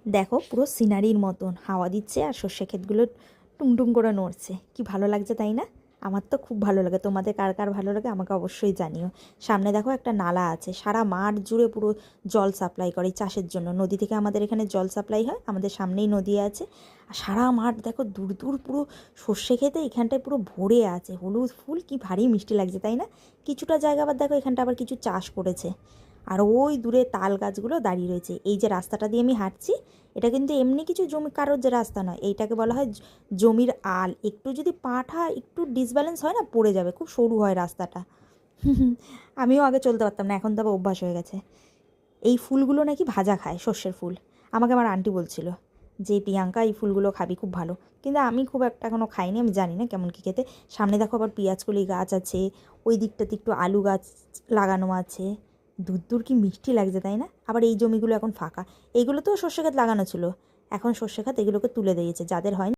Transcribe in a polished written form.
দেখো পুরো সিনারির মতন হাওয়া দিচ্ছে আর সর্ষে ক্ষেতগুলো টুংটুং করে নড়ছে। কি ভালো লাগছে তাই না? আমার তো খুব ভালো লাগে। তোমাদের কার কার ভালো লাগে আমাকে অবশ্যই জানিও। সামনে দেখো একটা নালা আছে, সারা মাঠ জুড়ে পুরো জল সাপ্লাই করে চাষের জন্য। নদী থেকে আমাদের এখানে জল সাপ্লাই হয়, আমাদের সামনেই নদী আছে। আর সারা মাঠ দেখো দূর দূর পুরো সর্ষে ক্ষেতে এখানটায় পুরো ভরে আছে হলুদ ফুল। কি ভারী মিষ্টি লাগছে তাই না? কিছুটা জায়গা আবার দেখো এখানটা আবার কিছু চাষ করেছে। আর ওই দূরে তাল গাছগুলো দাঁড়িয়ে রয়েছে। এই যে রাস্তাটা দিয়ে আমি হাঁটছি, এটা কিন্তু এমনি কিছু জমি কারোর যে রাস্তা নয়, এইটাকে বলা হয় জমির আল। একটু যদি পাটা একটু ডিসব্যালেন্স হয় না, পড়ে যাবে। খুব সরু হয় রাস্তাটা। আমিও আগে চলতে পারতাম না, এখন তো আবার অভ্যাস হয়ে গেছে। এই ফুলগুলো নাকি ভাজা খায়, সর্ষের ফুল। আমাকে আমার আন্টি বলছিল যে প্রিয়াঙ্কা এই ফুলগুলো খাবি, খুব ভালো। কিন্তু আমি খুব একটা এখনও খাইনি, আমি জানি না কেমন কী খেতে। সামনে দেখো আবার পেঁয়াজকলি গাছ আছে, ওই দিকটাতে একটু আলু গাছ লাগানো আছে। দূর দূর কি মিষ্টি লাগছে তাই না? আবার এই জমিগুলো এখন ফাঁকা। এইগুলো তো সর্ষে ক্ষেত লাগানো ছিল, এখন সর্ষে ক্ষেত এগুলোকে তুলে দিয়েছে যাদের হয়নি।